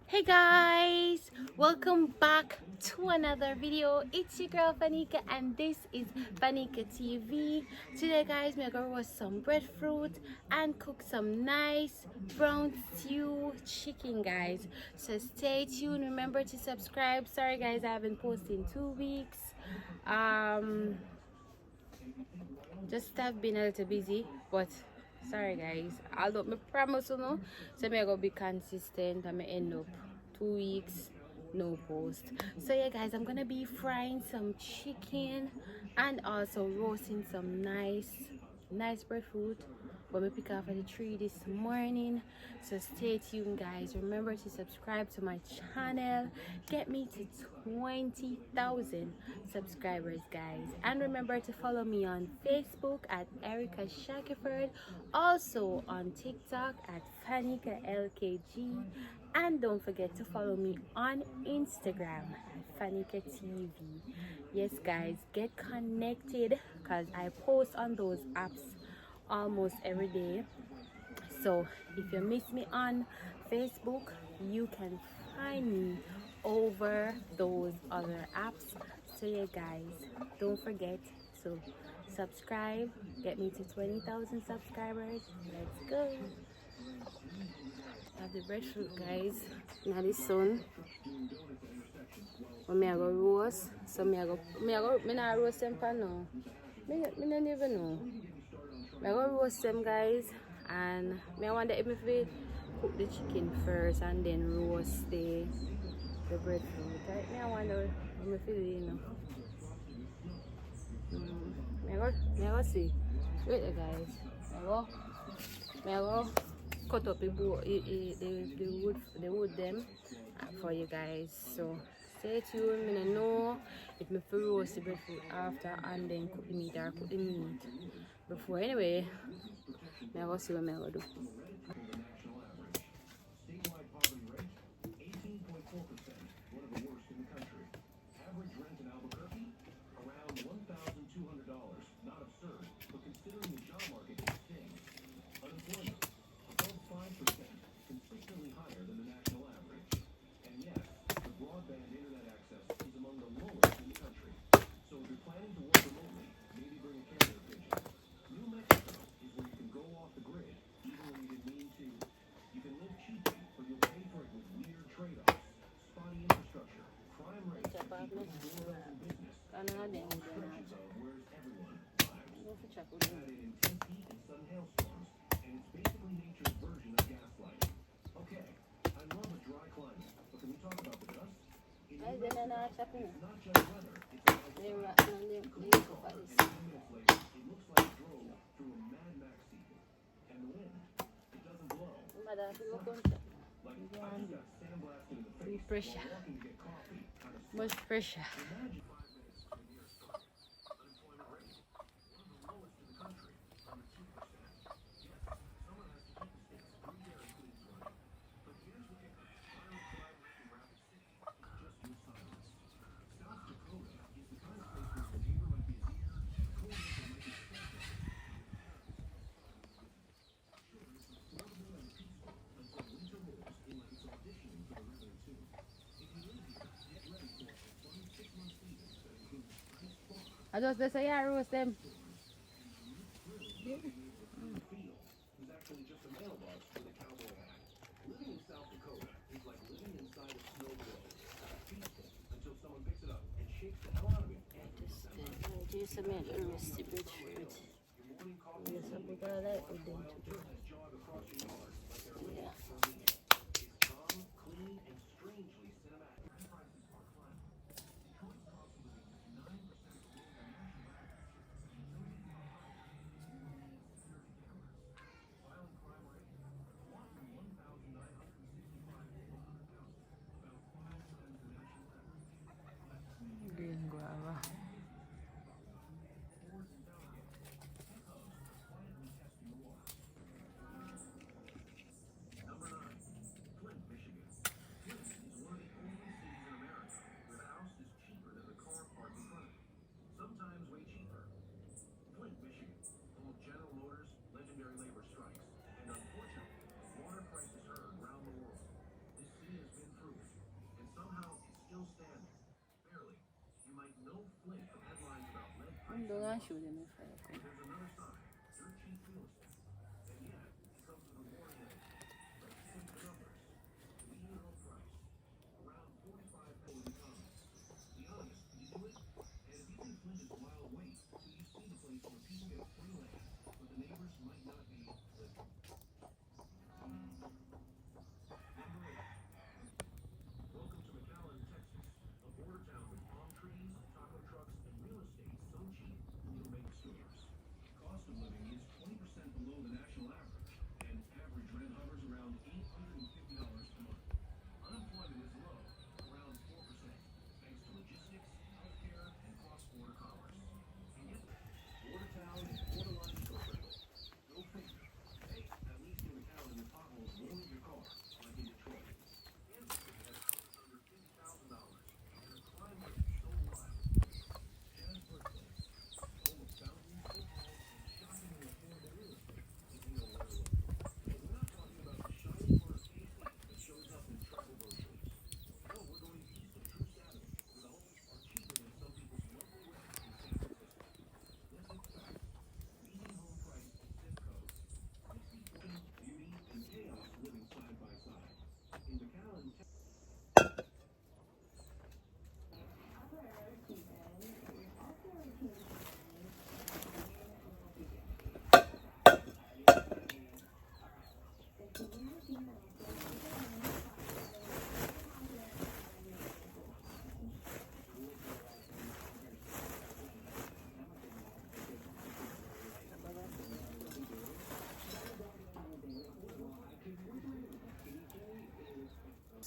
Hey guys, welcome back to another video. It's your girl Fanika and this is Fanika TV. Today guys, we're gonna roast some breadfruit and cook some nice brown stew chicken guys. So stay tuned, remember to subscribe. Sorry guys, I haven't posted in 2 weeks. Just have been a little busy, but sorry guys, although me promise you know, so me gonna be consistent and me end up 2 weeks no post. So yeah guys, I'm gonna be frying some chicken and also roasting some nice breadfruit when we pick up at the tree this morning. So stay tuned guys, remember to subscribe to my channel, get me to 20,000 subscribers guys, and remember to follow me on Facebook at Erica Shackelford, also on TikTok at Fanika LKG, and don't forget to follow me on Instagram at Fanika TV. Yes guys, get connected because I post on those apps almost every day. So if you miss me on Facebook, you can find me over those other apps. So yeah guys, don't forget to subscribe, get me to 20,000 subscribers. Let's go. I have the breadfruit guys. Now this sun when me I go roast, so me not roast them pan now. Me don't even know. I go roast them guys, and I wonder if we cook the chicken first and then roast the breadfruit. Right? I wonder if I feel it, you know. I go see. Wait guys. I go cut up the wood them for you guys. So stay tuned. I don't know if I feel roast the breadfruit after and then cook the meat or cook the meat before. Anyway, I go see what I go do. Pressure. Much pressure. I just say I roast them. Just a minute, roast the breadfruit. Yes, I'm gonna let it them to do. Yeah. Green guava. I'm gonna show them if I come.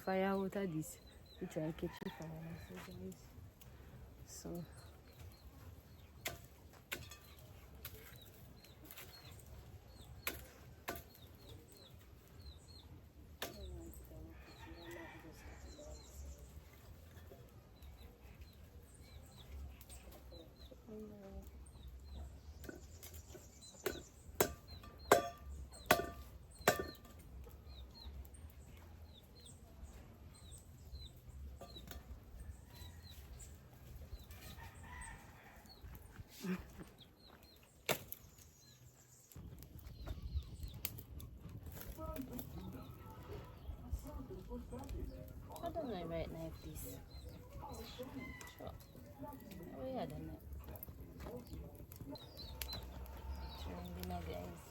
Fire out of this. We try to catch the fire also, guys. So I don't know right now if this. Sure. Oh yeah, I don't know. Trying dinner, guys.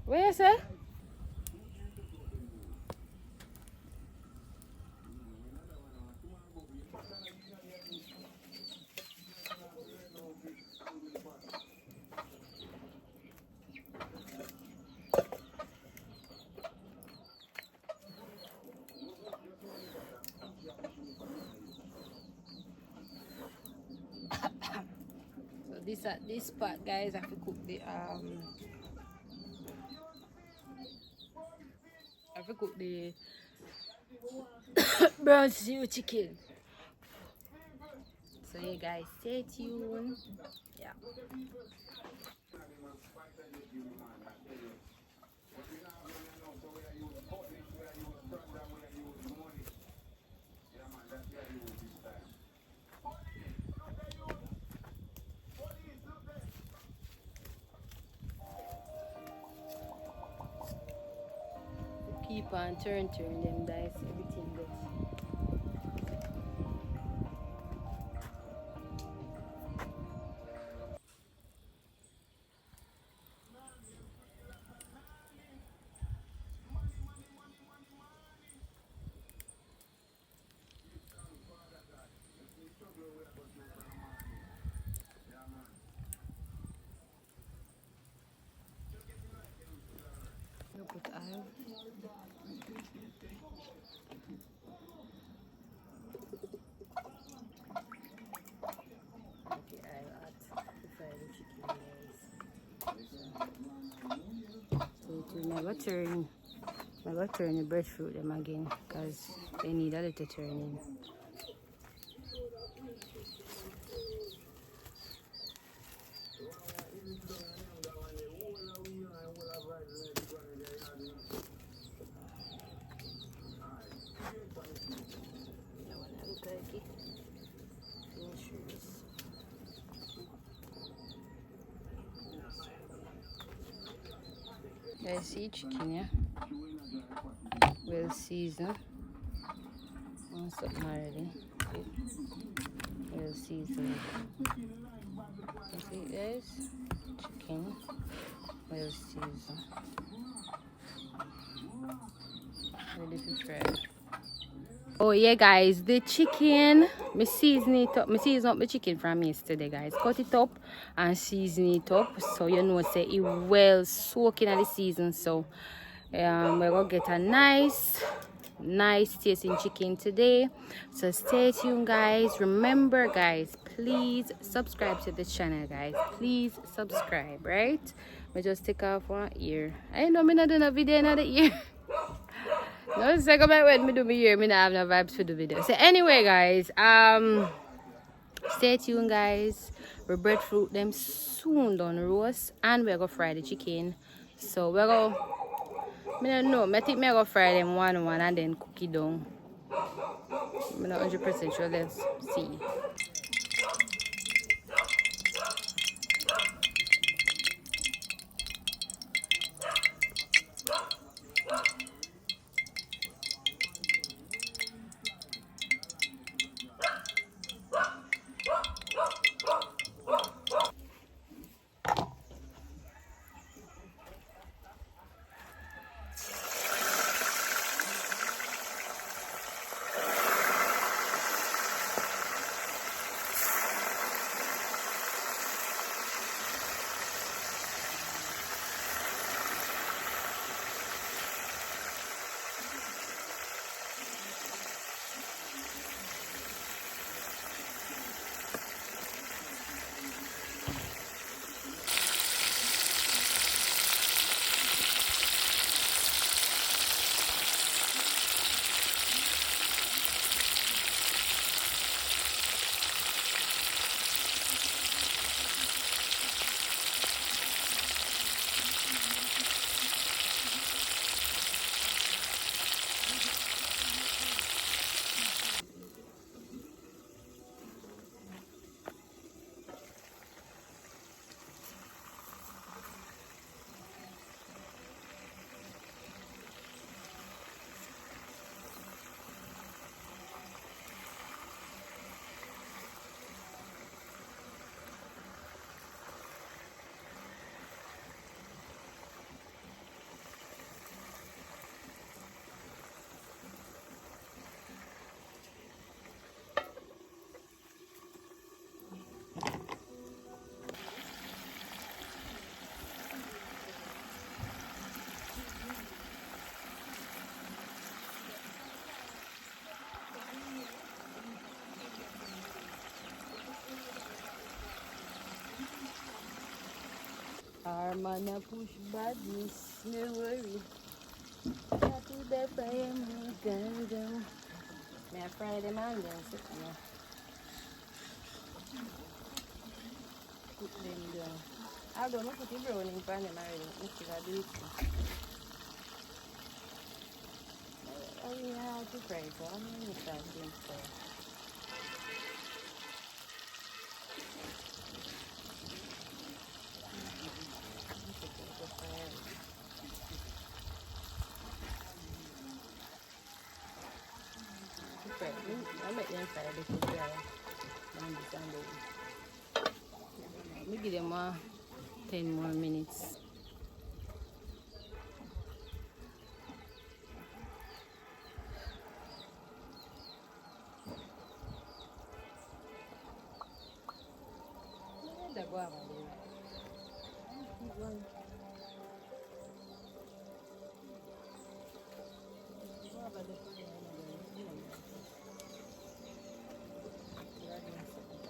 Where is it? So this at this pot, guys. I have to cook the brown stew chicken. So yeah, guys, stay tuned. Yeah. Keep on turn them, guys. Everything gets. You put oil. Okay, I'll add to fry the chicken, guys. So to never turn the breadfruit them again, because they need a little turning. Guys, see chicken, yeah? Well seasoned. Something already. Well seasoned. You see, guys? Chicken. Well seasoned. Ready to try. Oh yeah, guys, the chicken, me season it up. Me season up the chicken from yesterday, guys. Cut it up and season it up, so you know say it well soaking in the season. So we're gonna get a nice tasting chicken today. So stay tuned, guys. Remember, guys, please subscribe to the channel, guys. Please subscribe, right? Me just take off one ear. I know me not doing a video in the ear. No, second time when me do my ear, me not have no vibes for the video. So anyway, guys, stay tuned, guys. We breadfruit them soon done roast, and we're gonna fry the chicken. So we're gonna, me don't know, I think we're gonna fry them one and then cook it down. I'm not 100% sure. Let's see. Our man a push badness, no worry. Happy birthday, me gonna do. Me a Friday man, then sit me. Put them down. I don't know put the browning pan them already. I still do it. Oh yeah, to fry so I'm gonna mix that thing so. I'll make them fry a little dry. And this and that. Maybe them 10 more minutes.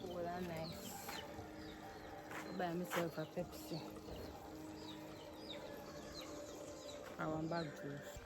Cool and nice. Buy myself a Pepsi. Or one bag juice.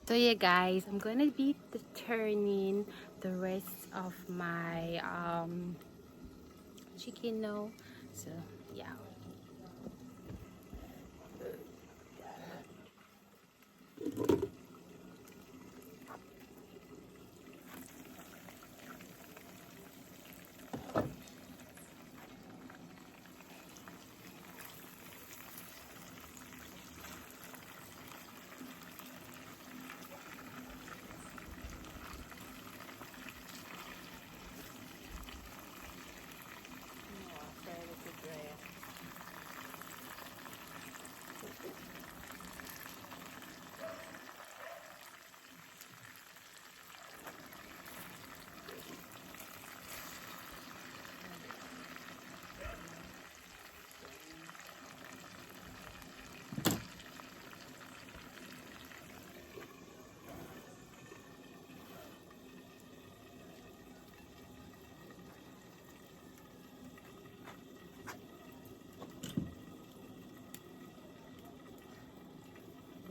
So yeah guys, I'm gonna be turning the rest of my chicken now. So yeah.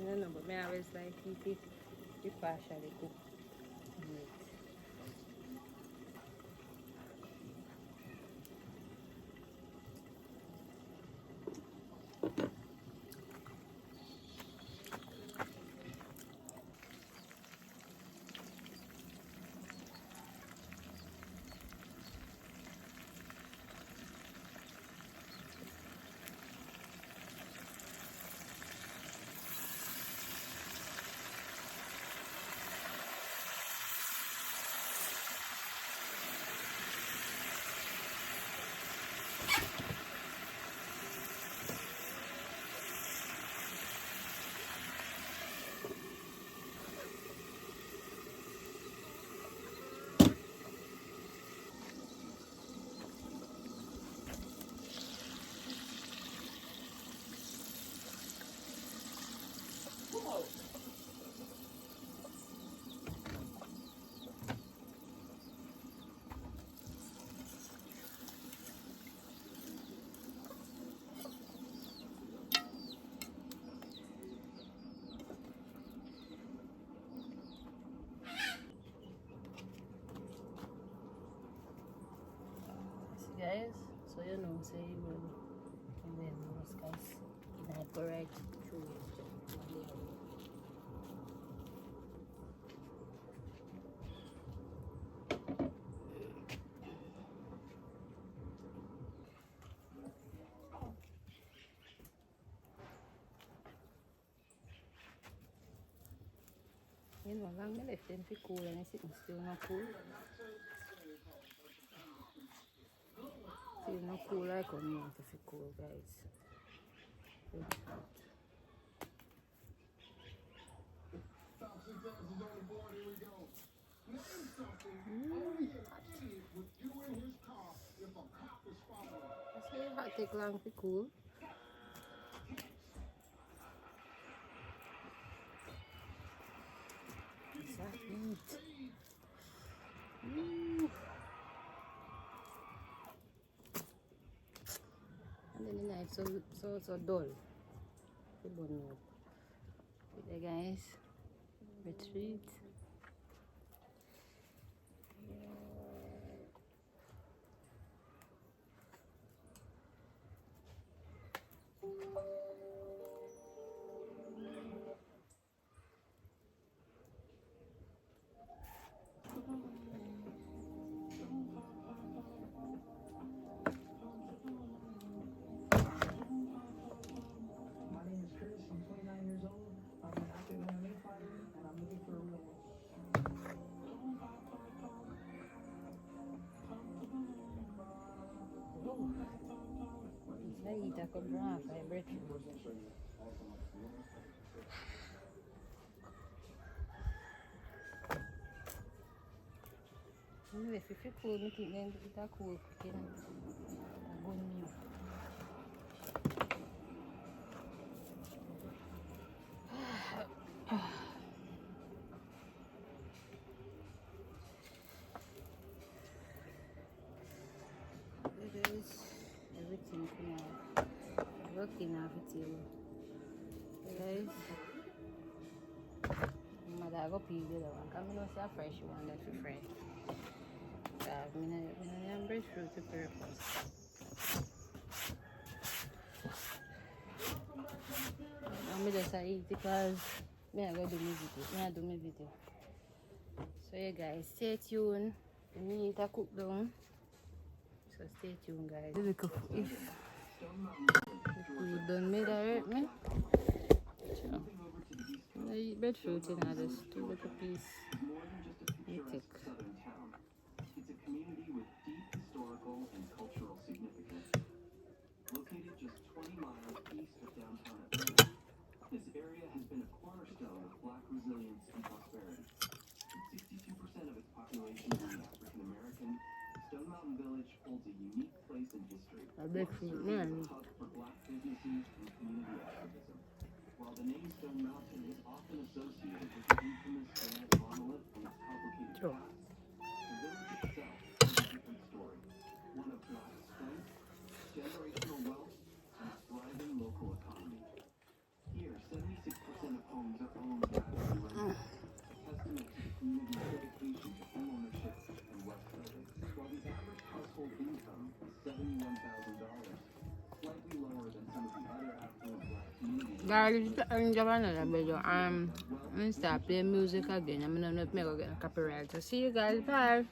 I don't know, but I always like eat it partially cooked meat. guys. So you know, say you will and then those guys in a correct through it. You know, long me left them for cool and it's still not cool. Still not cool like I want to feel cool, guys. That's why hot take long to cool. It's that meat. And then the knife so dull. The bone up. Okay guys. Retreat. I eat a cup of breadfruit. Anyway, if you cool, I think then it's a cool cooking. Good meal. It is everything come out. Working off it too. Guys, mother go peel the other one. Come on, say a fresh one that we fresh. I have breadfruit to purpose. I'm just eat because I go do my video. So yeah guys, stay tuned. The meat I cook down. So stay tuned guys. If we don't make that hurt me. I eat breadfruit in just 2 little piece. You take. It's a community with deep historical and cultural significance. Located just 20 miles east of downtown Atlanta, this area has been a cornerstone of Black resilience and prosperity. With 62% of its population being African American, Stone Mountain Village holds a unique place in history. Serving as a hub for Black businesses and community activism. While the name Stone Mountain is often associated with the infamous granite monolith and its complicated past, the village itself is a different story. One of Black strength, generational wealth, and a thriving local economy. Here, 76% of homes are owned rather than rented, a testament to the community's dedication to homeownership and wealth building. While the average household income is $71,000, slightly lower than some of the other affluent Black communities. Guys, I'm another video. I'm gonna stop playing music again. I'm gonna get a copyright. So see you guys. Bye.